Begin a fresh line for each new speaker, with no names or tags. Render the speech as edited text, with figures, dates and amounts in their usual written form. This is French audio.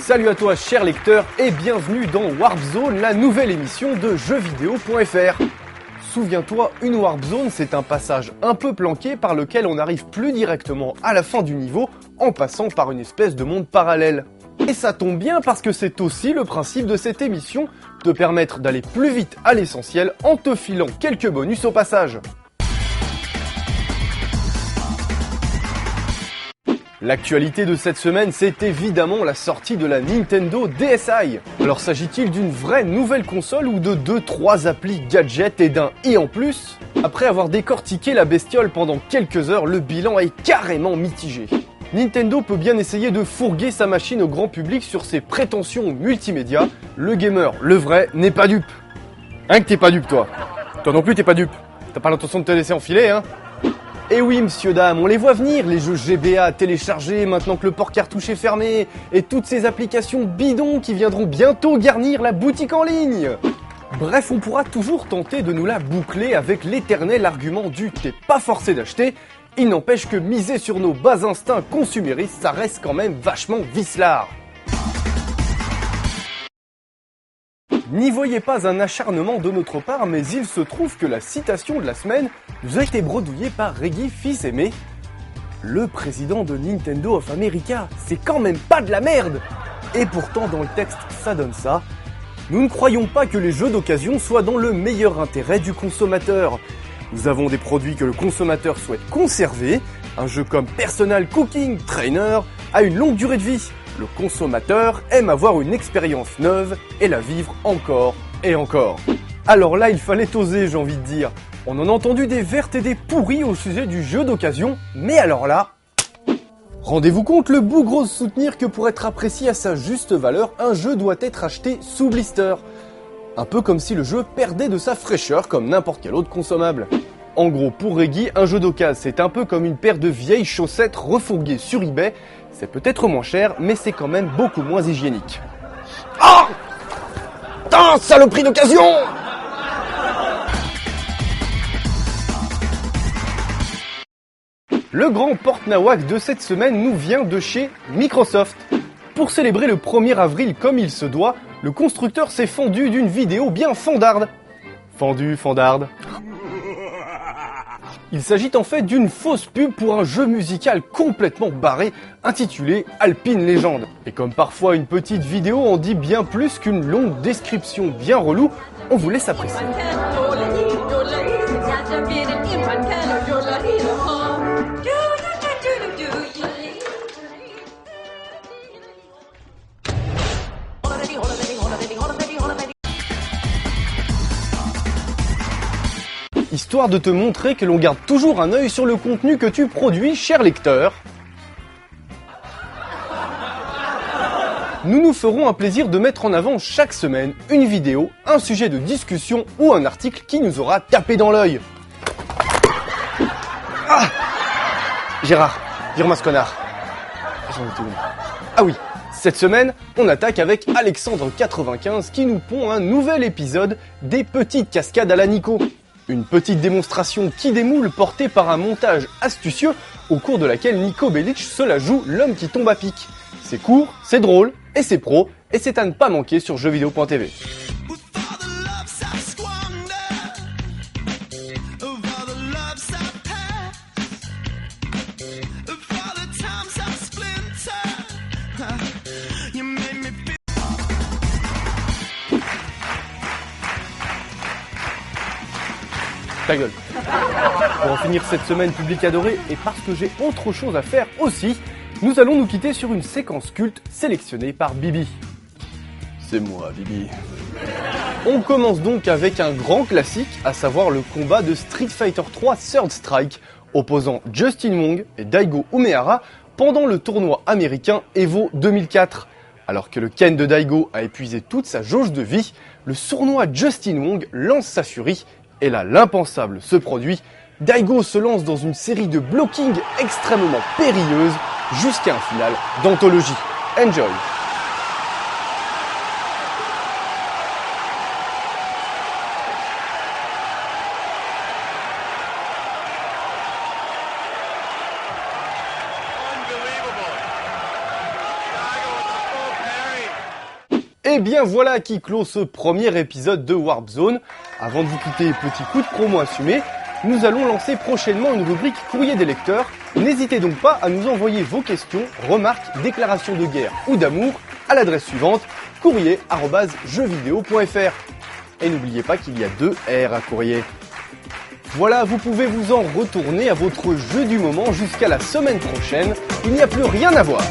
Salut à toi cher lecteur et bienvenue dans Warp Zone, la nouvelle émission de jeuxvideo.fr. Souviens-toi, une Warp Zone c'est un passage un peu planqué par lequel on n'arrive plus directement à la fin du niveau en passant par une espèce de monde parallèle. Et ça tombe bien parce que c'est aussi le principe de cette émission, te permettre d'aller plus vite à l'essentiel en te filant quelques bonus au passage. L'actualité de cette semaine, c'est évidemment la sortie de la Nintendo DSi. Alors s'agit-il d'une vraie nouvelle console ou de 2-3 applis gadgets et d'un i en plus? Après avoir décortiqué la bestiole pendant quelques heures, le bilan est carrément mitigé. Nintendo peut bien essayer de fourguer sa machine au grand public sur ses prétentions multimédia. Le gamer, le vrai, n'est pas dupe. Hein que t'es pas dupe toi? Toi non plus t'es pas dupe. T'as pas l'intention de te laisser enfiler, hein? Et oui, monsieur, dame, on les voit venir, les jeux GBA téléchargés maintenant que le port cartouche est fermé, et toutes ces applications bidons qui viendront bientôt garnir la boutique en ligne. Bref, on pourra toujours tenter de nous la boucler avec l'éternel argument du « t'es pas forcé d'acheter », il n'empêche que miser sur nos bas instincts consuméristes, ça reste quand même vachement vicelard. N'y voyez pas un acharnement de notre part, mais il se trouve que la citation de la semaine nous a été bredouillée par Reggie Fils-Aimé. Le président de Nintendo of America, c'est quand même pas de la merde! Et pourtant dans le texte ça donne ça. Nous ne croyons pas que les jeux d'occasion soient dans le meilleur intérêt du consommateur. Nous avons des produits que le consommateur souhaite conserver. Un jeu comme Personal Cooking Trainer a une longue durée de vie. Le consommateur aime avoir une expérience neuve et la vivre encore et encore. Alors là, il fallait oser, j'ai envie de dire. On en a entendu des vertes et des pourries au sujet du jeu d'occasion, mais alors là... Rendez-vous compte, le bougre ose soutenir que pour être apprécié à sa juste valeur, un jeu doit être acheté sous blister. Un peu comme si le jeu perdait de sa fraîcheur comme n'importe quel autre consommable. En gros, pour Reggie, un jeu d'occasion, c'est un peu comme une paire de vieilles chaussettes refourguées sur eBay. C'est peut-être moins cher, mais c'est quand même beaucoup moins hygiénique. Ah! Putain, saloperie d'occasion! Le grand porte-nawak de cette semaine nous vient de chez Microsoft. Pour célébrer le 1er avril comme il se doit, le constructeur s'est fendu d'une vidéo bien fandarde. Fandarde. Il s'agit en fait d'une fausse pub pour un jeu musical complètement barré intitulé Alpine Legend. Et comme parfois une petite vidéo en dit bien plus qu'une longue description bien relou, on vous laisse apprécier. Histoire de te montrer que l'on garde toujours un œil sur le contenu que tu produis, cher lecteur. Nous nous ferons un plaisir de mettre en avant chaque semaine une vidéo, un sujet de discussion ou un article qui nous aura tapé dans l'œil. Ah! Gérard, vire-moi ce connard. Ah oui, cette semaine, on attaque avec Alexandre95 qui nous pond un nouvel épisode des petites cascades à la Nico. Une petite démonstration qui démoule portée par un montage astucieux au cours de laquelle Nico Bellic se la joue l'homme qui tombe à pic. C'est court, c'est drôle et c'est pro et c'est à ne pas manquer sur jeuxvideo.tv. Ta gueule. Pour en finir cette semaine public adoré et parce que j'ai autre chose à faire aussi, nous allons nous quitter sur une séquence culte sélectionnée par Bibi. C'est moi, Bibi. On commence donc avec un grand classique, à savoir le combat de Street Fighter 3 Third Strike, opposant Justin Wong et Daigo Umehara pendant le tournoi américain Evo 2004. Alors que le Ken de Daigo a épuisé toute sa jauge de vie, le sournois Justin Wong lance sa furie, et là l'impensable se produit, Daigo se lance dans une série de blocking extrêmement périlleuse jusqu'à un final d'anthologie. Enjoy! Et bien voilà qui clôt ce premier épisode de Warp Zone. Avant de vous quitter, petit coup de promo assumé, nous allons lancer prochainement une rubrique courrier des lecteurs. N'hésitez donc pas à nous envoyer vos questions, remarques, déclarations de guerre ou d'amour à l'adresse suivante, courrier@jeuxvideo.fr. Et n'oubliez pas qu'il y a 2 R à courrier. Voilà, vous pouvez vous en retourner à votre jeu du moment jusqu'à la semaine prochaine. Il n'y a plus rien à voir.